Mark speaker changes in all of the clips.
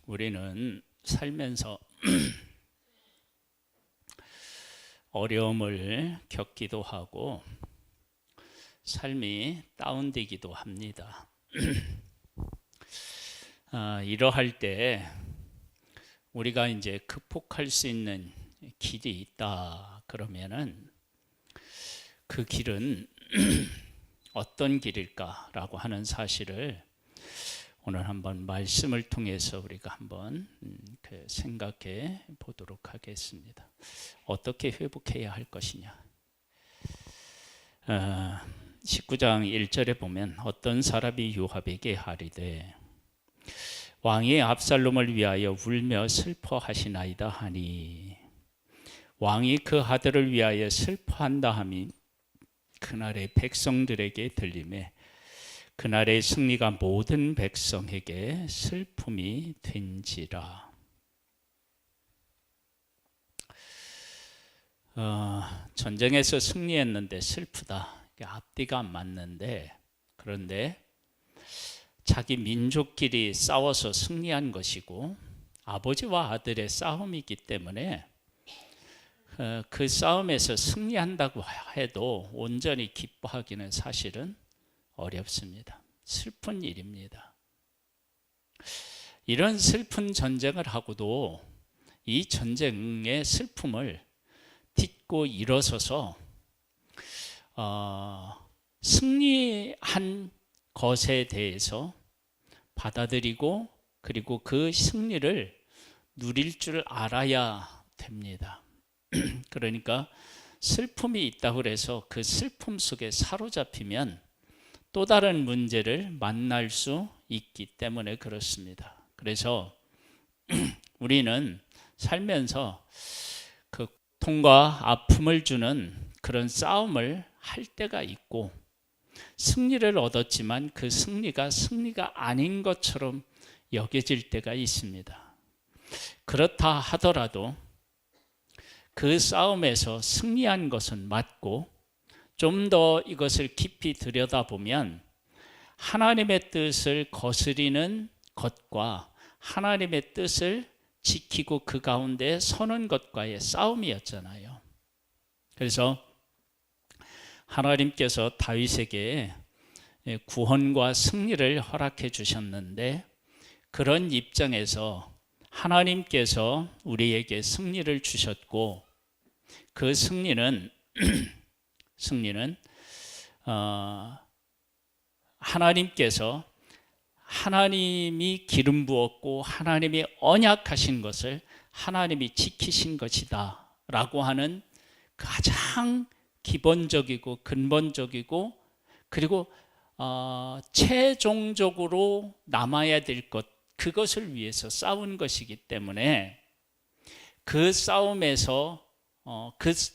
Speaker 1: 우리는 살면서 어려움을 겪기도 하고 삶이 다운되기도 합니다. 이러할 때 우리가 이제 극복할 수 있는 길이 있다 그러면은 그 길은 어떤 길일까라고 하는 사실을 오늘 한번 말씀을 통해서 우리가 한번 생각해 보도록 하겠습니다. 어떻게 회복해야 할 것이냐. 19장 1절에 보면 어떤 사람이 요압에게 하리되 왕이 압살롬을 위하여 울며 슬퍼하시나이다 하니 왕이 그 아들을 위하여 슬퍼한다 함이 그날의 백성들에게 들리매 그날의 승리가 모든 백성에게 슬픔이 된지라. 전쟁에서 승리했는데 슬프다. 앞뒤가 안 맞는데, 그런데 자기 민족끼리 싸워서 승리한 것이고 아버지와 아들의 싸움이기 때문에 그 싸움에서 승리한다고 해도 온전히 기뻐하기는 사실은 어렵습니다. 슬픈 일입니다. 이런 슬픈 전쟁을 하고도 이 전쟁의 슬픔을 딛고 일어서서 승리한 것에 대해서 받아들이고 그리고 그 승리를 누릴 줄 알아야 됩니다. 그러니까 슬픔이 있다고 해서 그 슬픔 속에 사로잡히면 또 다른 문제를 만날 수 있기 때문에 그렇습니다. 그래서 우리는 살면서 그 고통과 아픔을 주는 그런 싸움을 할 때가 있고 승리를 얻었지만 그 승리가 아닌 것처럼 여겨질 때가 있습니다. 그렇다 하더라도 그 싸움에서 승리한 것은 맞고 좀 더 이것을 깊이 들여다보면 하나님의 뜻을 거스리는 것과 하나님의 뜻을 지키고 그 가운데 서는 것과의 싸움이었잖아요. 그래서 하나님께서 다윗에게 구원과 승리를 허락해 주셨는데 그런 입장에서 하나님께서 우리에게 승리를 주셨고 그 승리는 하나님께서 하나님이 기름 부었고 하나님이 언약하신 것을 하나님이 지키신 것이다 라고 하는 가장 기본적이고 근본적이고 그리고 최종적으로 남아야 될 것 그것을 위해서 싸운 것이기 때문에 그 싸움에서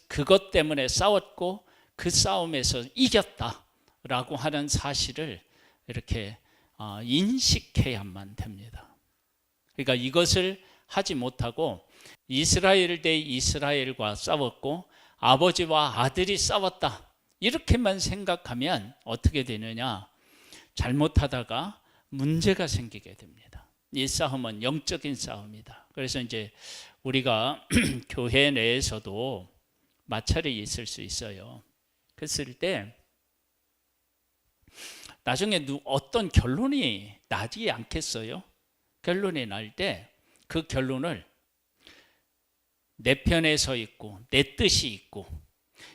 Speaker 1: 그것 때문에 싸웠고 그 싸움에서 이겼다라고 하는 사실을 이렇게 인식해야만 됩니다. 그러니까 이것을 하지 못하고 이스라엘 대 이스라엘과 싸웠고 아버지와 아들이 싸웠다 이렇게만 생각하면 어떻게 되느냐, 잘못하다가 문제가 생기게 됩니다. 이 싸움은 영적인 싸움이다. 그래서 이제 우리가 교회 내에서도 마찰이 있을 수 있어요. 그랬을 때 나중에 어떤 결론이 나지 않겠어요? 결론이 날 때 그 결론을 내 편에 서 있고 내 뜻이 있고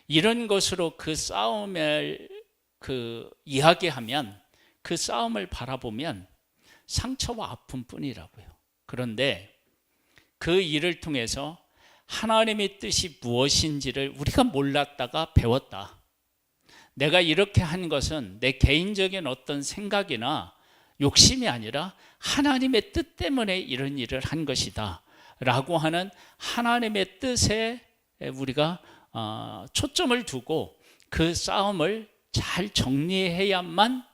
Speaker 1: 이런 것으로 그 싸움을 이야기하면 그 싸움을 바라보면 상처와 아픔뿐이라고요. 그런데 그 일을 통해서 하나님의 뜻이 무엇인지를 우리가 몰랐다가 배웠다. 내가 이렇게 한 것은 내 개인적인 어떤 생각이나 욕심이 아니라 하나님의 뜻 때문에 이런 일을 한 것이다 라고 하는 하나님의 뜻에 우리가 초점을 두고 그 싸움을 잘 정리해야만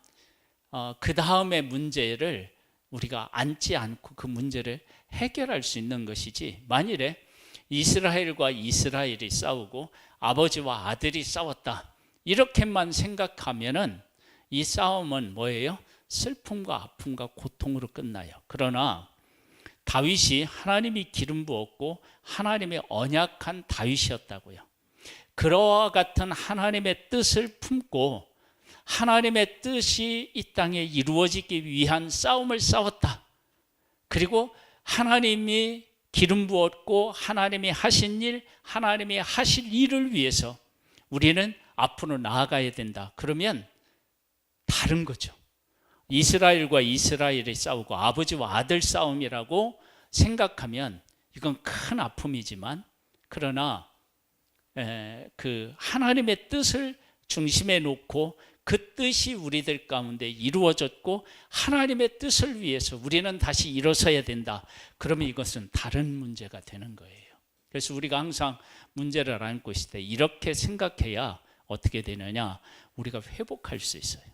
Speaker 1: 그 다음의 문제를 우리가 안지 않고 그 문제를 해결할 수 있는 것이지, 만일에 이스라엘과 이스라엘이 싸우고 아버지와 아들이 싸웠다 이렇게만 생각하면은 이 싸움은 뭐예요? 슬픔과 아픔과 고통으로 끝나요. 그러나 다윗이 하나님이 기름 부었고 하나님의 언약한 다윗이었다고요. 그와 같은 하나님의 뜻을 품고 하나님의 뜻이 이 땅에 이루어지기 위한 싸움을 싸웠다. 그리고 하나님이 기름 부었고 하나님이 하신 일, 하나님이 하실 일을 위해서 우리는 앞으로 나아가야 된다. 그러면 다른 거죠. 이스라엘과 이스라엘이 싸우고 아버지와 아들 싸움이라고 생각하면 이건 큰 아픔이지만, 그러나 그 하나님의 뜻을 중심에 놓고 그 뜻이 우리들 가운데 이루어졌고 하나님의 뜻을 위해서 우리는 다시 일어서야 된다. 그러면 이것은 다른 문제가 되는 거예요. 그래서 우리가 항상 문제를 안고 있을 때 이렇게 생각해야 어떻게 되느냐? 우리가 회복할 수 있어요.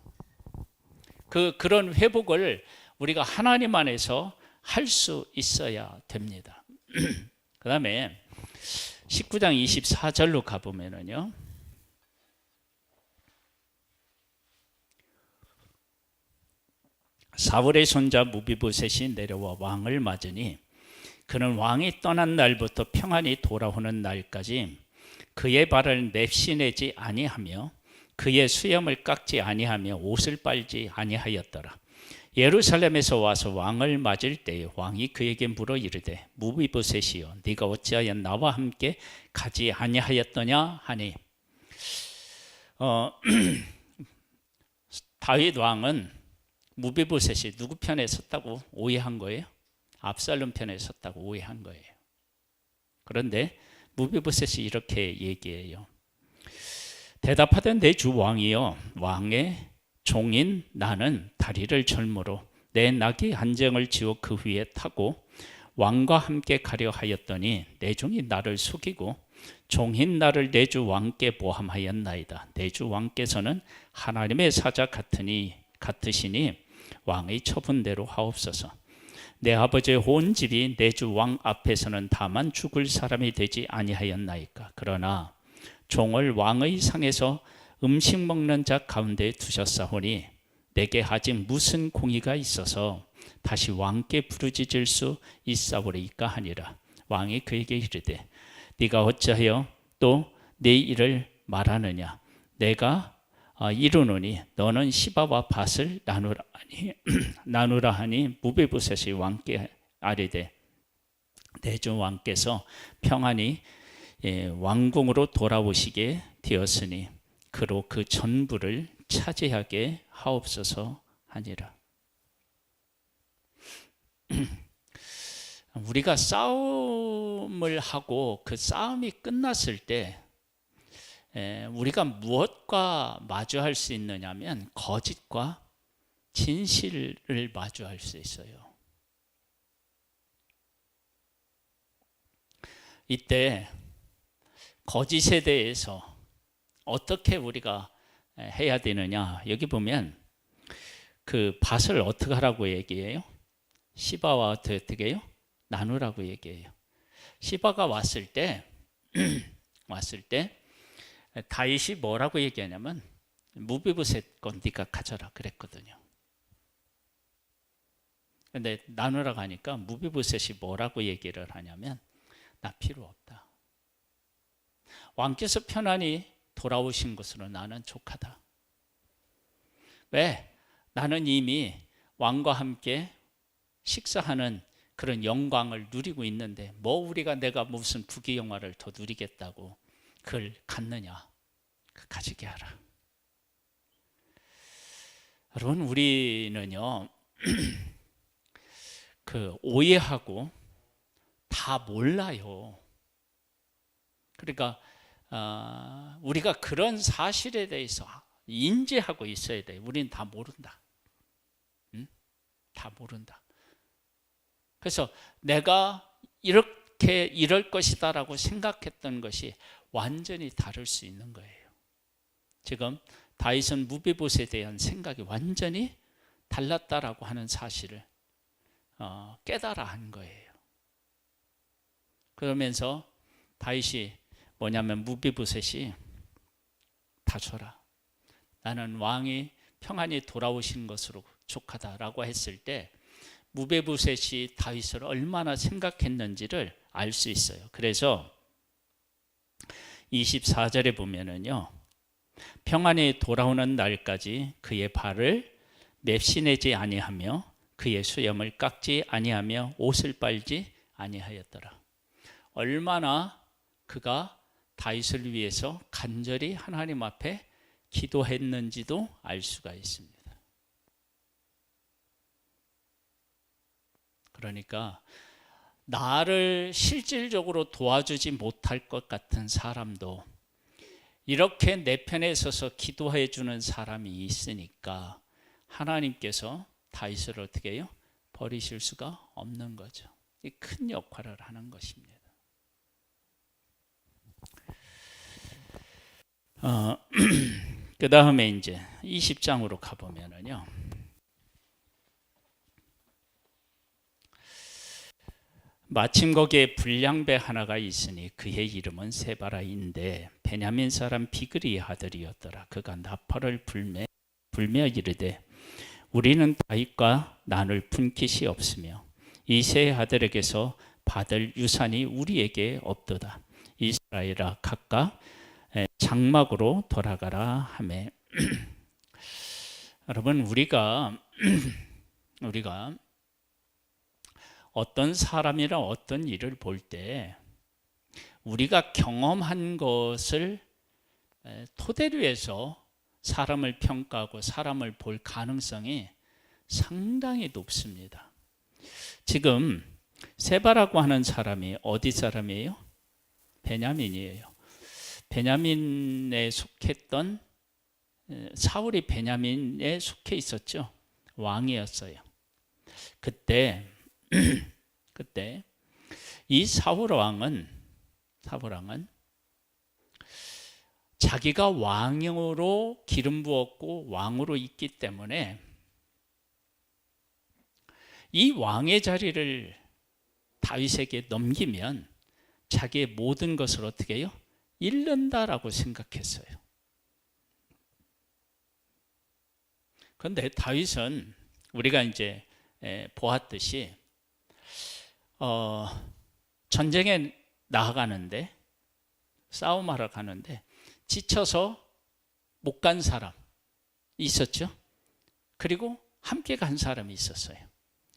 Speaker 1: 그런 회복을 우리가 하나님 안에서 할 수 있어야 됩니다. 그 다음에 19장 24절로 가보면은요, 사울의 손자 무비보셋이 내려와 왕을 맞으니 그는 왕이 떠난 날부터 평안히 돌아오는 날까지 그의 발을 맵시내지 아니하며 그의 수염을 깎지 아니하며 옷을 빨지 아니하였더라. 예루살렘에서 와서 왕을 맞을 때에 왕이 그에게 물어 이르되 무비보셋이여 네가 어찌하여 나와 함께 가지 아니하였더냐 하니, 다윗 왕은 무비보셋이 누구 편에 섰다고 오해한 거예요? 압살롬 편에 섰다고 오해한 거예요. 그런데 무비보셋이 이렇게 얘기해요. 대답하되 내 주 왕이여, 왕의 종인 나는 다리를 절므로 내 나귀 한정을 지어 그 위에 타고 왕과 함께 가려 하였더니 내 종이 나를 속이고 종인 나를 내 주 왕께 모함하였나이다. 내 주 왕께서는 하나님의 사자 같으시니 왕의 처분대로 하옵소서. 내 아버지의 온 집이 내 주 왕 앞에서는 다만 죽을 사람이 되지 아니하였나이까. 그러나 종을 왕의 상에서 음식 먹는 자 가운데 두셨사오니 내게 아직 무슨 공의가 있어서 다시 왕께 부르짖을 수 있사오리이까 하니라. 왕이 그에게 이르되 네가 어찌하여 또 네 일을 말하느냐? 내가 이르노니 너는 시바와 밭을 나누라 하니 무비보셋이 왕께 아뢰되 내 주 왕께서 평안히 왕궁으로 돌아오시게 되었으니 그로 그 전부를 차지하게 하옵소서 하니라. 우리가 싸움을 하고 그 싸움이 끝났을 때 우리가 무엇과 마주할 수 있느냐면 거짓과 진실을 마주할 수 있어요. 이때 거짓에 대해서 어떻게 우리가 해야 되느냐? 여기 보면 그 밭을 어떻게 하라고 얘기해요? 시바와 어떻게 해요? 나누라고 얘기해요. 시바가 왔을 때 다윗이 뭐라고 얘기하냐면 무비보셋 건 네가 가져라 그랬거든요. 근데 나누라고 하니까 무비보셋이 뭐라고 얘기를 하냐면 나 필요 없다. 왕께서 편안히 돌아오신 것으로 나는 족하다. 왜? 나는 이미 왕과 함께 식사하는 그런 영광을 누리고 있는데 뭐 내가 무슨 부귀영화를 더 누리겠다고 그걸 갖느냐? 가지게 하라. 여러분, 우리는요 그 오해하고 다 몰라요. 그러니까 우리가 그런 사실에 대해서 인지하고 있어야 돼요. 우리는 다 모른다. 다 모른다. 그래서 내가 이렇게 이럴 것이다라고 생각했던 것이 완전히 다를 수 있는 거예요. 지금 다윗은 무비보셋에 대한 생각이 완전히 달랐다라고 하는 사실을 깨달아 한 거예요. 그러면서 다윗이 뭐냐면 무비보셋이 다 줘라. 나는 왕이 평안히 돌아오신 것으로 족하다라고 했을 때 무베보셋이 다윗을 얼마나 생각했는지를 알 수 있어요. 그래서 24절에 보면은요, 평안히 돌아오는 날까지 그의 발을 맵시내지 아니하며 그의 수염을 깎지 아니하며 옷을 빨지 아니하였더라. 얼마나 그가 다윗을 위해서 간절히 하나님 앞에 기도했는지도 알 수가 있습니다. 그러니까 나를 실질적으로 도와주지 못할 것 같은 사람도 이렇게 내 편에 서서 기도해 주는 사람이 있으니까 하나님께서 다윗을 어떻게 해요? 버리실 수가 없는 거죠. 이 큰 역할을 하는 것입니다. 그 다음에 이제 20장으로 가보면은요, 마침 거기에 불량배 하나가 있으니 그의 이름은 세바라인데 베냐민 사람 비그리의 아들이었더라. 그가 나팔을 불며 이르되 우리는 다윗과 나눌 분깃이 없으며 이 세 아들에게서 받을 유산이 우리에게 없도다. 이스라엘아 각각 장막으로 돌아가라 하매 여러분 우리가 어떤 사람이나 어떤 일을 볼 때 우리가 경험한 것을 토대로 해서 사람을 평가하고 사람을 볼 가능성이 상당히 높습니다. 지금 세바라고 하는 사람이 어디 사람이에요? 베냐민이에요. 베냐민에 속했던 사울이 베냐민에 속해 있었죠. 왕이었어요. 그때 이 사울 왕은 자기가 왕으로 기름 부었고 왕으로 있기 때문에 이 왕의 자리를 다윗에게 넘기면 자기의 모든 것을 어떻게 해요? 잃는다라고 생각했어요. 그런데 다윗은 우리가 이제 보았듯이 전쟁에 나아가는데 싸움하러 가는데 지쳐서 못 간 사람 있었죠. 그리고 함께 간 사람이 있었어요.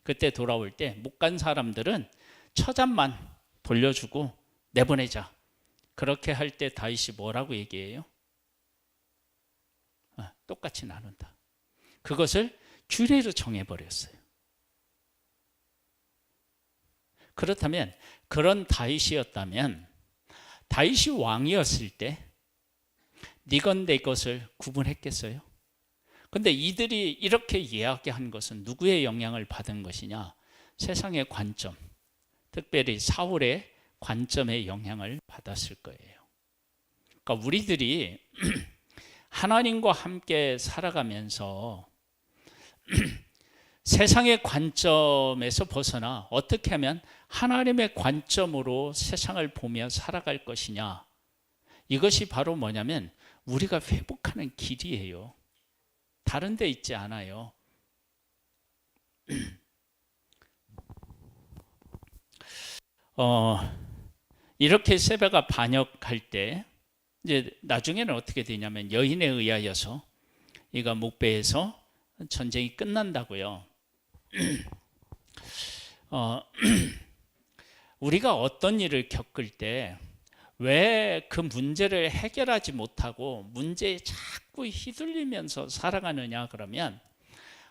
Speaker 1: 그때 돌아올 때 못 간 사람들은 처잔만 돌려주고 내보내자. 그렇게 할 때 다윗이 뭐라고 얘기해요? 똑같이 나눈다. 그것을 규례로 정해버렸어요. 그렇다면 그런 다윗이었다면 다윗이 왕이었을 때 네건 내 것을 구분했겠어요? 근데 이들이 이렇게 이야기한 것은 누구의 영향을 받은 것이냐? 세상의 관점, 특별히 사울의 관점의 영향을 받았을 거예요. 그러니까 우리들이 하나님과 함께 살아가면서 세상의 관점에서 벗어나 어떻게 하면 하나님의 관점으로 세상을 보며 살아갈 것이냐, 이것이 바로 뭐냐면 우리가 회복하는 길이에요. 다른 데 있지 않아요. 이렇게 세바가 반역할 때 이제 나중에는 어떻게 되냐면 여인에 의하여서 이가 목배해서 전쟁이 끝난다고요. 우리가 어떤 일을 겪을 때 왜 그 문제를 해결하지 못하고 문제에 자꾸 휘둘리면서 살아가느냐 그러면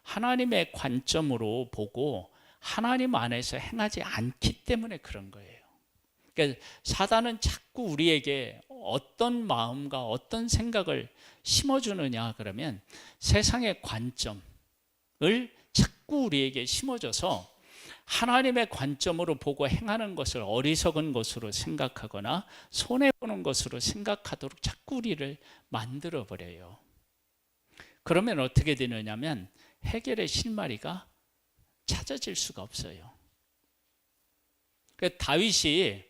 Speaker 1: 하나님의 관점으로 보고 하나님 안에서 행하지 않기 때문에 그런 거예요. 그러니까 사단은 자꾸 우리에게 어떤 마음과 어떤 생각을 심어주느냐 그러면 세상의 관점을 자꾸 우리에게 심어줘서 하나님의 관점으로 보고 행하는 것을 어리석은 것으로 생각하거나 손해보는 것으로 생각하도록 자꾸 우리를 만들어버려요. 그러면 어떻게 되느냐면 해결의 실마리가 찾아질 수가 없어요. 다윗이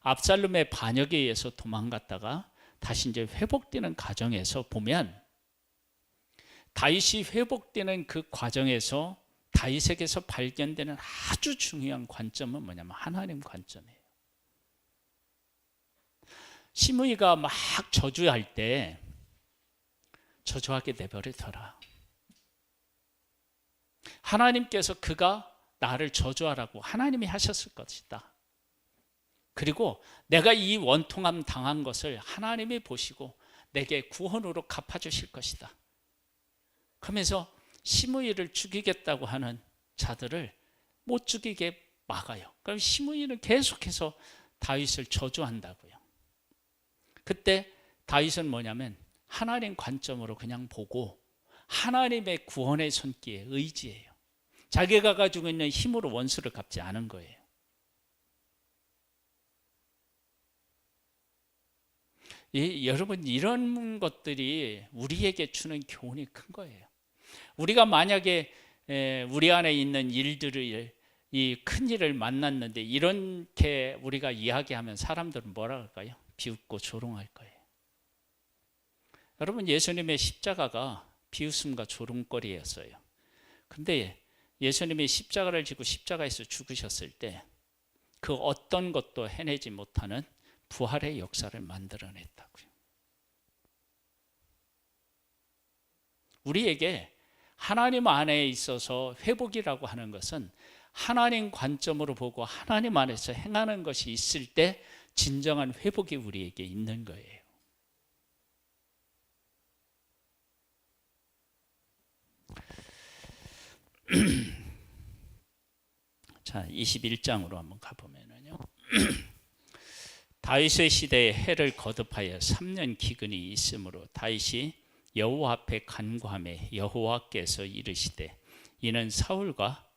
Speaker 1: 압살롬의 반역에 의해서 도망갔다가 다시 이제 회복되는 과정에서 보면 다윗이 회복되는 그 과정에서 다윗에게서 발견되는 아주 중요한 관점은 뭐냐면 하나님 관점이에요. 시므이가 막 저주할 때 저주하게 내버리더라. 하나님께서 그가 나를 저주하라고 하나님이 하셨을 것이다. 그리고 내가 이 원통함 당한 것을 하나님이 보시고 내게 구원으로 갚아주실 것이다. 그러면서 시므이를 죽이겠다고 하는 자들을 못 죽이게 막아요. 그럼 시므이는 계속해서 다윗을 저주한다고요. 그때 다윗은 뭐냐면 하나님 관점으로 그냥 보고 하나님의 구원의 손길에 의지해요. 자기가 가지고 있는 힘으로 원수를 갚지 않은 거예요. 여러분, 이런 것들이 우리에게 주는 교훈이 큰 거예요. 우리가 만약에 우리 안에 있는 일들을, 이 큰 일을 만났는데 이렇게 우리가 이야기하면 사람들은 뭐라 할까요? 비웃고 조롱할 거예요. 여러분, 예수님의 십자가가 비웃음과 조롱거리였어요. 근데 예수님이 십자가를 지고 십자가에서 죽으셨을 때 그 어떤 것도 해내지 못하는 부활의 역사를 만들어냈다고요. 우리에게 하나님 안에 있어서 회복이라고 하는 것은 하나님 관점으로 보고 하나님 안에서 행하는 것이 있을 때 진정한 회복이 우리에게 있는 거예요. 자, 21장으로 한번 가보면요. 다윗의 시대에 해를 거듭하여 3년 기근이 있으므로 다윗이 여호와 앞에 간구하매 여호와께서 이르시되 이는 사울과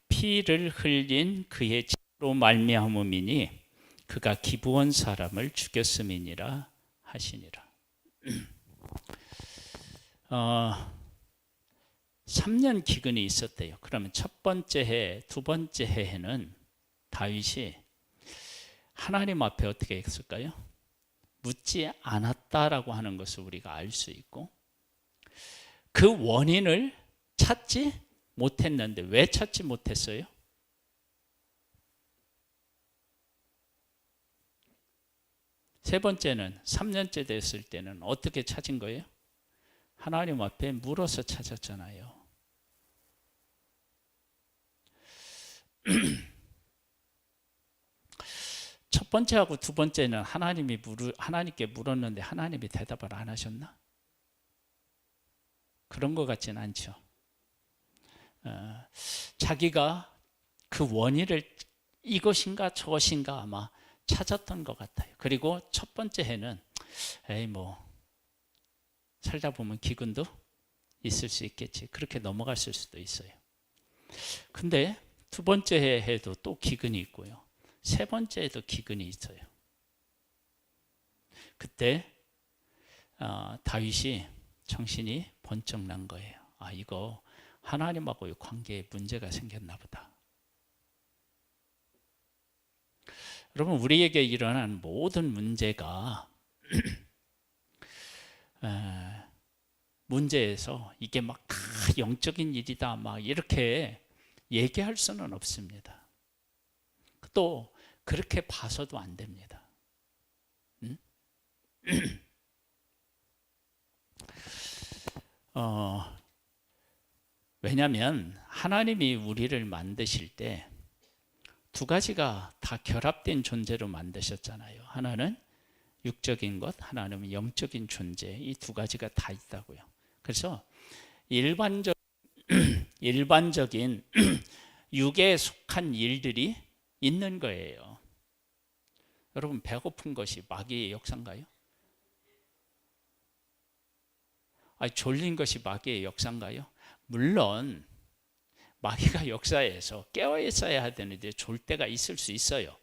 Speaker 1: 피를 흘린 그의 죄로 말미암음이니 그가 기브온 사람을 죽였음이니라 하시니라. 3년 기근이 있었대요. 그러면 첫 번째 해, 두 번째 해에는 다윗이 하나님 앞에 어떻게 했을까요? 묻지 않았다라고 하는 것을 우리가 알 수 있고, 그 원인을 찾지 못했는데 왜 찾지 못했어요? 세 번째는 3년째 됐을 때는 어떻게 찾은 거예요? 하나님 앞에 물어서 찾았잖아요. 첫 번째하고 두 번째는 하나님께 물었는데 하나님이 대답을 안 하셨나? 그런 것 같지는 않죠. 자기가 그 원인을 이것인가 저것인가 아마 찾았던 것 같아요. 그리고 첫 번째 해는 살다 보면 기근도 있을 수 있겠지. 그렇게 넘어갔을 수도 있어요. 근데 두 번째 해에도 또 기근이 있고요. 세 번째에도 기근이 있어요. 그때 다윗이 정신이 번쩍 난 거예요. 이거 하나님하고의 관계에 문제가 생겼나 보다. 여러분, 우리에게 일어난 모든 문제가 문제에서 이게 막 다 영적인 일이다 막 이렇게 얘기할 수는 없습니다. 또 그렇게 봐서도 안 됩니다. 왜냐하면 하나님이 우리를 만드실 때 두 가지가 다 결합된 존재로 만드셨잖아요. 하나는 육적인 것, 하나는 영적인 존재. 이 두 가지가 다 있다고요. 그래서 일반적인 육에 속한 일들이 있는 거예요. 여러분, 배고픈 것이 마귀의 역사인가요? 졸린 것이 마귀의 역사인가요? 물론 마귀가 역사에서 깨어 있어야 되는데 졸 때가 있을 수 있어요.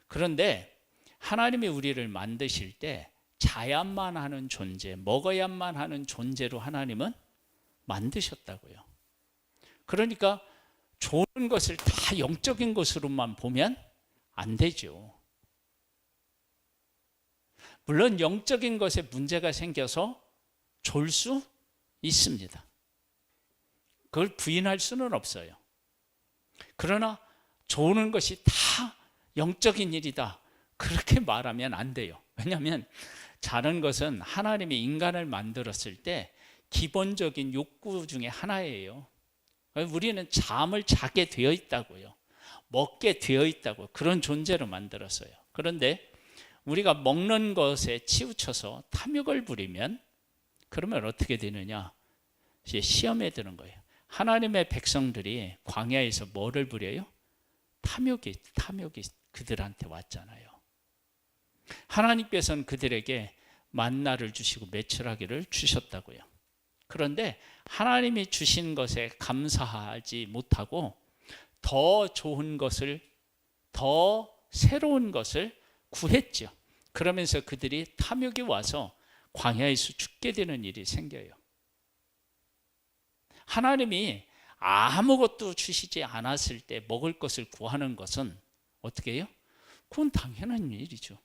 Speaker 1: 그런데 하나님이 우리를 만드실 때 자야만 하는 존재, 먹어야만 하는 존재로 하나님은 만드셨다고요. 그러니까 좋은 것을 다 영적인 것으로만 보면 안 되죠. 물론 영적인 것에 문제가 생겨서 졸 수 있습니다. 그걸 부인할 수는 없어요. 그러나 좋은 것이 다 영적인 일이다, 그렇게 말하면 안 돼요. 왜냐하면 자는 것은 하나님이 인간을 만들었을 때 기본적인 욕구 중에 하나예요. 우리는 잠을 자게 되어 있다고요. 먹게 되어 있다고, 그런 존재로 만들었어요. 그런데 우리가 먹는 것에 치우쳐서 탐욕을 부리면, 그러면 어떻게 되느냐? 이제 시험에 드는 거예요. 하나님의 백성들이 광야에서 뭐를 부려요? 탐욕이 그들한테 왔잖아요. 하나님께서는 그들에게 만나를 주시고 메추라기를 주셨다고요. 그런데 하나님이 주신 것에 감사하지 못하고 더 좋은 것을, 더 새로운 것을 구했죠. 그러면서 그들이 탐욕이 와서 광야에서 죽게 되는 일이 생겨요. 하나님이 아무것도 주시지 않았을 때 먹을 것을 구하는 것은 어떻게 해요? 그건 당연한 일이죠.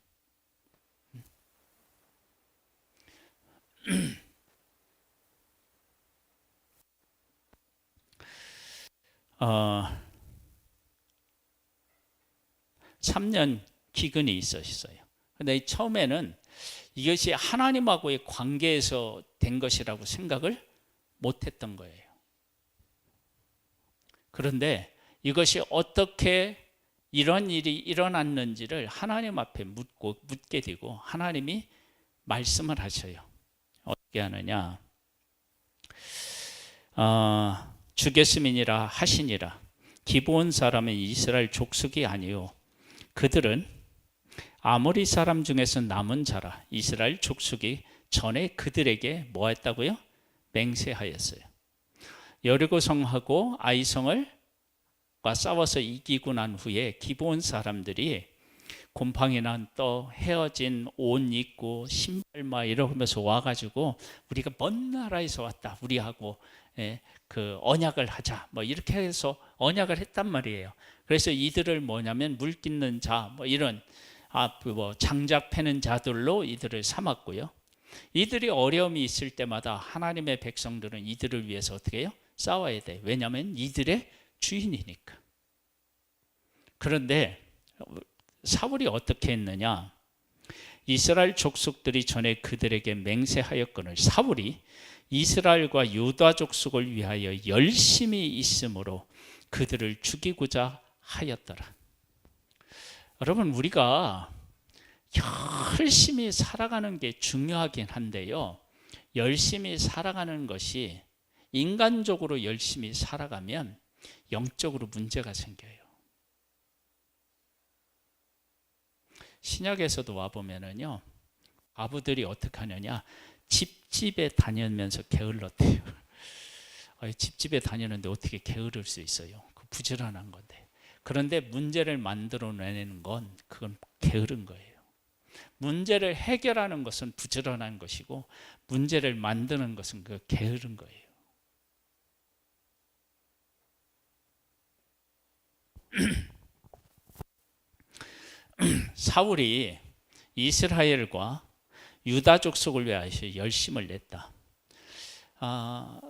Speaker 1: 어, 3년 기근이 있었어요. 근데 처음에는 이것이 하나님하고의 관계에서 된 것이라고 생각을 못했던 거예요. 그런데 이것이 어떻게 이런 일이 일어났는지를 하나님 앞에 묻게 되고, 하나님이 말씀을 하셔요. 어떻게 하느냐? 주겠음이니라 하시니라. 기브온 사람은 이스라엘 족속이 아니요 그들은 아모리 사람 중에서 남은 자라. 이스라엘 족속이 전에 그들에게 뭐 했다고요? 맹세하였어요. 여리고 성하고 아이 성을 싸워서 이기고 난 후에 기브온 사람들이 곰팡이 난 떡, 헤어진 옷 입고 신발마 이러면서 와가지고 우리가 먼 나라에서 왔다, 우리하고 그 언약을 하자, 뭐 이렇게 해서 언약을 했단 말이에요. 그래서 이들을 뭐냐면 물깃는 자, 뭐 이런 뭐 장작 패는 자들로 이들을 삼았고요. 이들이 어려움이 있을 때마다 하나님의 백성들은 이들을 위해서 어떻게 해요? 싸워야 돼. 왜냐하면 이들의 주인이니까. 그런데 사울이 어떻게 했느냐? 이스라엘 족속들이 전에 그들에게 맹세하였거늘 사울이 이스라엘과 유다 족속을 위하여 열심히 있으므로 그들을 죽이고자 하였더라. 여러분, 우리가 열심히 살아가는 게 중요하긴 한데요, 열심히 살아가는 것이 인간적으로 열심히 살아가면 영적으로 문제가 생겨요. 신약에서도 와보면은요, 아부들이 어떻게 하느냐, 집집에 다니면서 게을렀대요. 집집에 다니는데 어떻게 게으를 수 있어요? 그 부지런한 건데. 그런데 문제를 만들어내는 건 그건 게으른 거예요. 문제를 해결하는 것은 부지런한 것이고, 문제를 만드는 것은 그 게으른 거예요. 사울이 이스라엘과 유다 족속을 위하여 열심을 냈다.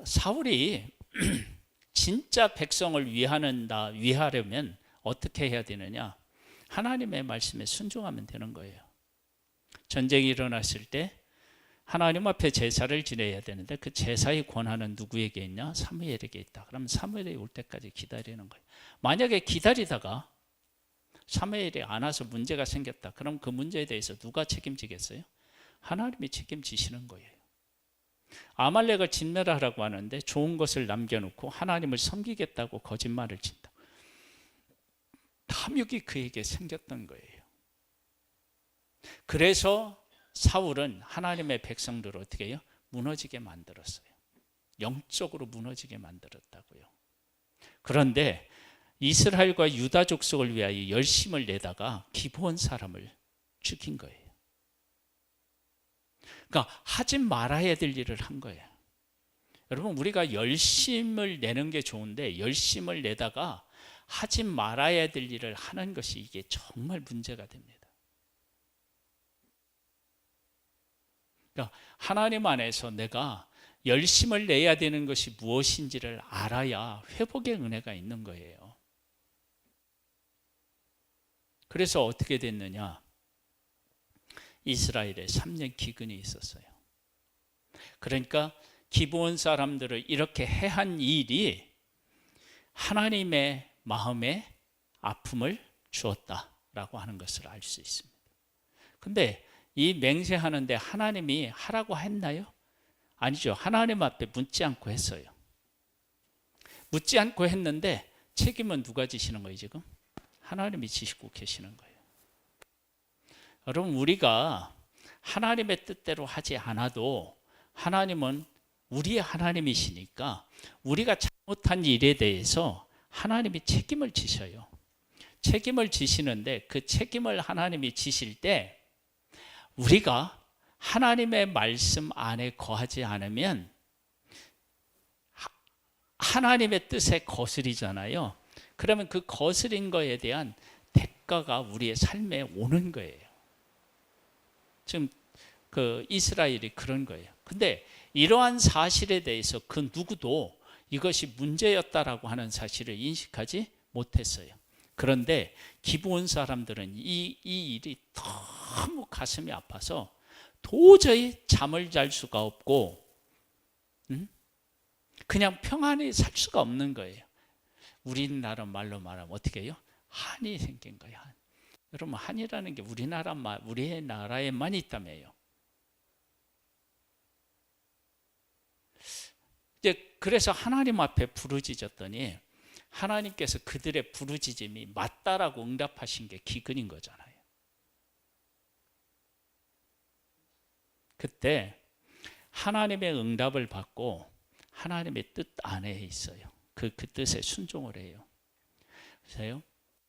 Speaker 1: 사울이 진짜 백성을 위하려면 어떻게 해야 되느냐? 하나님의 말씀에 순종하면 되는 거예요. 전쟁이 일어났을 때 하나님 앞에 제사를 지내야 되는데 그 제사의 권한은 누구에게 있냐? 사무엘에게 있다. 그러면 사무엘이 올 때까지 기다리는 거예요. 만약에 기다리다가 사무엘이 안 와서 문제가 생겼다, 그럼 그 문제에 대해서 누가 책임지겠어요? 하나님이 책임지시는 거예요. 아말렉을 진멸하라고 하는데 좋은 것을 남겨놓고 하나님을 섬기겠다고 거짓말을 친다. 탐욕이 그에게 생겼던 거예요. 그래서 사울은 하나님의 백성들을 어떻게 해요? 무너지게 만들었어요. 영적으로 무너지게 만들었다고요. 그런데 이스라엘과 유다 족속을 위하여 열심을 내다가 기브온 사람을 죽인 거예요. 그러니까 하지 말아야 될 일을 한 거예요. 여러분, 우리가 열심을 내는 게 좋은데 열심을 내다가 하지 말아야 될 일을 하는 것이 이게 정말 문제가 됩니다. 그러니까 하나님 안에서 내가 열심을 내야 되는 것이 무엇인지를 알아야 회복의 은혜가 있는 거예요. 그래서 어떻게 됐느냐? 이스라엘에 3년 기근이 있었어요. 그러니까 기브온 사람들을 이렇게 해한 일이 하나님의 마음에 아픔을 주었다라고 하는 것을 알 수 있습니다. 근데 이 맹세하는데 하나님이 하라고 했나요? 아니죠. 하나님 앞에 묻지 않고 했어요. 묻지 않고 했는데 책임은 누가 지시는 거예요, 지금? 하나님이 지시고 계시는 거예요. 여러분, 우리가 하나님의 뜻대로 하지 않아도 하나님은 우리의 하나님이시니까 우리가 잘못한 일에 대해서 하나님이 책임을 지셔요. 책임을 지시는데 그 책임을 하나님이 지실 때 우리가 하나님의 말씀 안에 거하지 않으면 하나님의 뜻에 거스리잖아요. 그러면 그 거스린 거에 대한 대가가 우리의 삶에 오는 거예요. 지금 그 이스라엘이 그런 거예요. 근데 이러한 사실에 대해서 그 누구도 이것이 문제였다라고 하는 사실을 인식하지 못했어요. 그런데 기브온 사람들은 이 일이 너무 가슴이 아파서 도저히 잠을 잘 수가 없고 그냥 평안히 살 수가 없는 거예요. 우리나라 말로 말하면 어떻게 해요? 한이 생긴 거예요. 한. 여러분, 한이라는 게 우리의 나라에만 있다며요. 이제 그래서 하나님 앞에 부르짖었더니 하나님께서 그들의 부르짖음이 맞다라고 응답하신 게 기근인 거잖아요. 그때 하나님의 응답을 받고 하나님의 뜻 안에 있어요. 그 뜻에 순종을 해요. 보세요.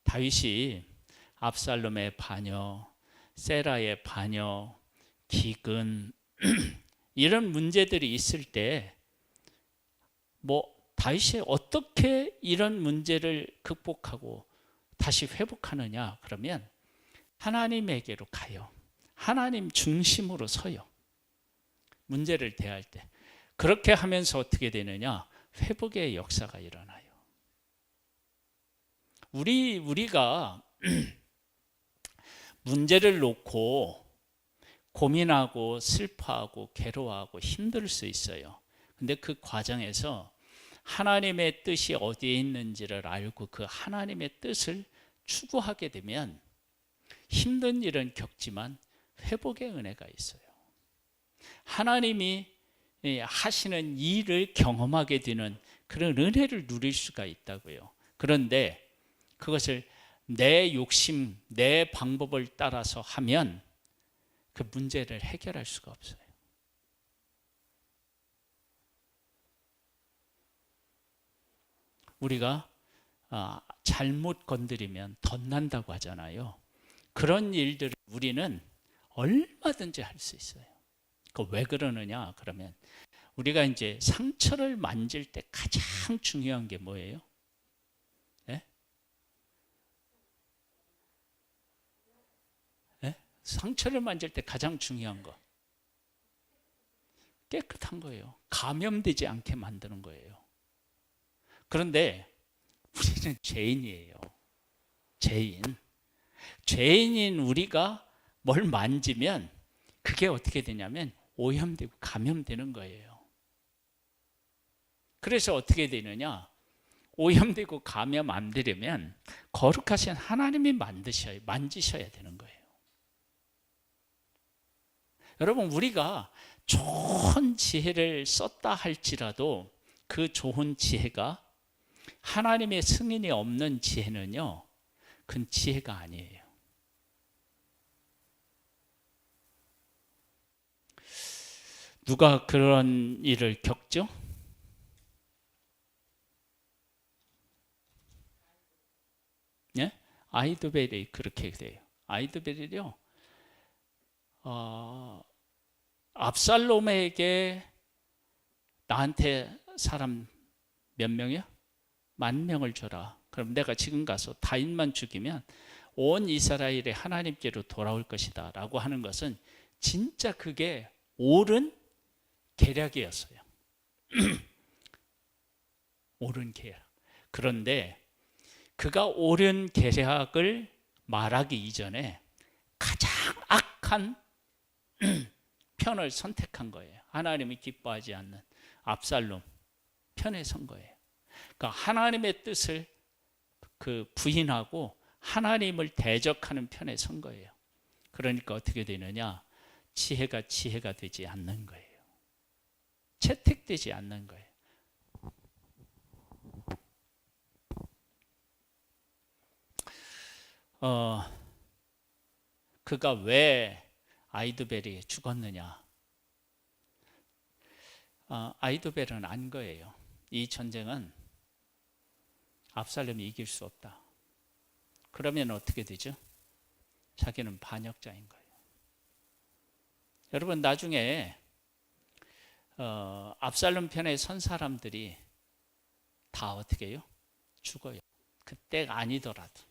Speaker 1: 다윗이 압살롬의 반역, 세라의 반역, 기근 이런 문제들이 있을 때 다윗이 어떻게 이런 문제를 극복하고 다시 회복하느냐? 그러면 하나님에게로 가요. 하나님 중심으로 서요. 문제를 대할 때. 그렇게 하면서 어떻게 되느냐? 회복의 역사가 일어나요. 우리가 문제를 놓고 고민하고 슬퍼하고 괴로워하고 힘들 수 있어요. 근데 그 과정에서 하나님의 뜻이 어디에 있는지를 알고 그 하나님의 뜻을 추구하게 되면 힘든 일은 겪지만 회복의 은혜가 있어요. 하나님이 하시는 일을 경험하게 되는 그런 은혜를 누릴 수가 있다고요. 그런데 그것을 내 욕심, 내 방법을 따라서 하면 그 문제를 해결할 수가 없어요. 우리가 잘못 건드리면 덧난다고 하잖아요. 그런 일들을 우리는 얼마든지 할 수 있어요. 왜 그러느냐? 그러면 우리가 이제 상처를 만질 때 가장 중요한 게 뭐예요? 네? 네? 상처를 만질 때 가장 중요한 거 깨끗한 거예요. 감염되지 않게 만드는 거예요. 그런데 우리는 죄인이에요. 죄인인 우리가 뭘 만지면 그게 어떻게 되냐면 오염되고 감염되는 거예요. 그래서 어떻게 되느냐? 오염되고 감염 안 되려면 거룩하신 하나님이 만지셔야 되는 거예요. 여러분, 우리가 좋은 지혜를 썼다 할지라도 그 좋은 지혜가 하나님의 승인이 없는 지혜는요, 그건 지혜가 아니에요. 누가 그런 일을 겪죠? 예? 아히도벨이 그렇게 돼요. 아히도벨이요, 압살롬에게 나한테 사람 몇 명이야? 10,000명을 줘라. 그럼 내가 지금 가서 다윗만 죽이면 온 이스라엘의 하나님께로 돌아올 것이다 라고 하는 것은 진짜 그게 옳은 계략이었어요. 옳은 계략. 그런데 그가 옳은 계략을 말하기 이전에 가장 악한 편을 선택한 거예요. 하나님이 기뻐하지 않는 압살롬 편에 선 거예요. 그러니까 하나님의 뜻을 부인하고 하나님을 대적하는 편에 선 거예요. 그러니까 어떻게 되느냐? 지혜가 되지 않는 거예요. 채택되지 않는 거예요. 그가 왜 아히도벨이 죽었느냐? 아히도벨은 안 거예요. 이 전쟁은 압살롬이 이길 수 없다. 그러면 어떻게 되죠? 자기는 반역자인 거예요. 여러분, 나중에 압살롬 편에 선 사람들이 다 어떻게 해요? 죽어요. 그때가 아니더라도.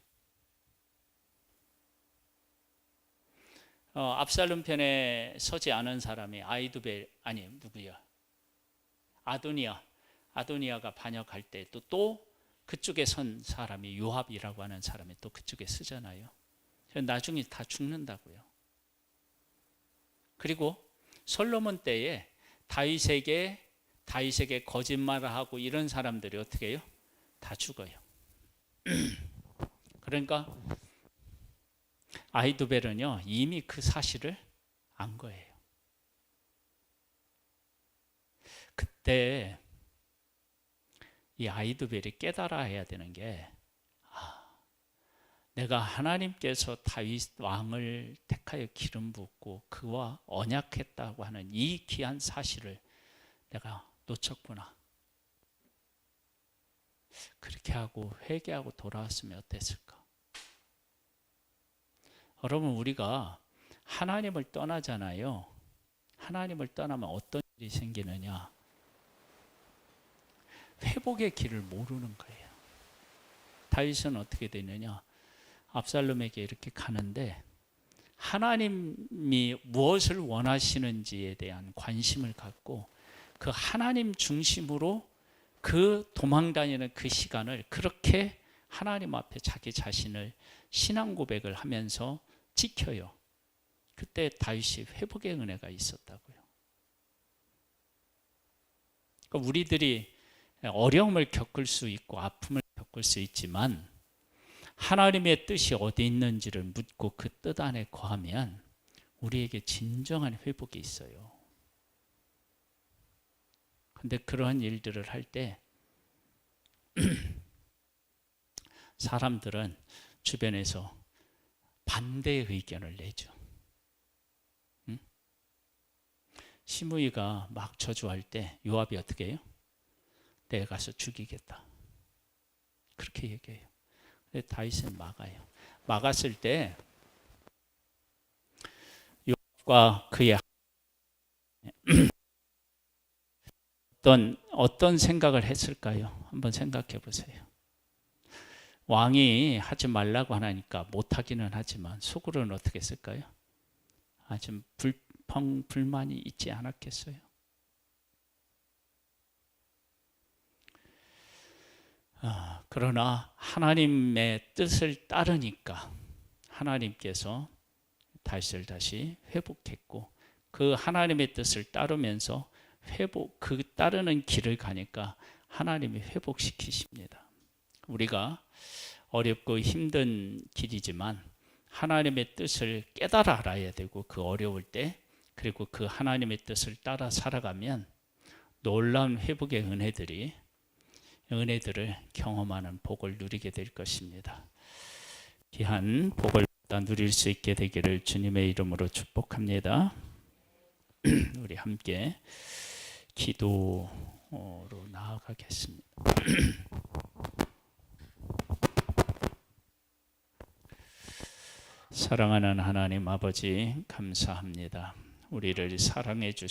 Speaker 1: 압살롬 편에 서지 않은 사람이 아히도벨, 아니 누구야? 아도니아가 반역할 때 또 그쪽에 선 사람이 요압이라고 하는 사람이 또 그쪽에 서잖아요. 나중에 다 죽는다고요. 그리고 솔로몬 때에 다윗에게 거짓말을 하고 이런 사람들이 어떻게 해요? 다 죽어요. 그러니까 아히도벨은요, 이미 그 사실을 안 거예요. 그때 이 아히도벨이 깨달아야 되는 게, 내가 하나님께서 다윗 왕을 택하여 기름 붓고 그와 언약했다고 하는 이 귀한 사실을 내가 놓쳤구나. 그렇게 하고 회개하고 돌아왔으면 어땠을까? 여러분, 우리가 하나님을 떠나잖아요. 하나님을 떠나면 어떤 일이 생기느냐? 회복의 길을 모르는 거예요. 다윗은 어떻게 되느냐? 압살롬에게 이렇게 가는데 하나님이 무엇을 원하시는지에 대한 관심을 갖고 그 하나님 중심으로 그 도망다니는 그 시간을 그렇게 하나님 앞에 자기 자신을 신앙 고백을 하면서 지켜요. 그때 다윗이 회복의 은혜가 있었다고요. 그러니까 우리들이 어려움을 겪을 수 있고 아픔을 겪을 수 있지만 하나님의 뜻이 어디 있는지를 묻고 그 뜻 안에 거하면 우리에게 진정한 회복이 있어요. 근데 그러한 일들을 할 때 사람들은 주변에서 반대의 의견을 내죠. 시므이가 막 저주할 때 요압이 어떻게 해요? 내가 가서 죽이겠다. 그렇게 얘기해요. 다윗은 막아요. 막았을 때 요압과 그의 어떤 생각을 했을까요? 한번 생각해 보세요. 왕이 하지 말라고 하니까 못하기는 하지만 속으로는 어떻게 했을까요? 좀 불만이 있지 않았겠어요? 그러나 하나님의 뜻을 따르니까 하나님께서 다윗을 다시 회복했고 그 하나님의 뜻을 따르면서 그 따르는 길을 가니까 하나님이 회복시키십니다. 우리가 어렵고 힘든 길이지만 하나님의 뜻을 깨달아 알아야 되고 그 어려울 때 그리고 그 하나님의 뜻을 따라 살아가면 놀라운 회복의 은혜들을 경험하는 복을 누리게 될 것입니다. 귀한 복을 누릴 수 있게 되기를 주님의 이름으로 축복합니다. 우리 함께 기도로 나아가겠습니다. 사랑하는 하나님 아버지, 감사합니다. 우리를 사랑해 주신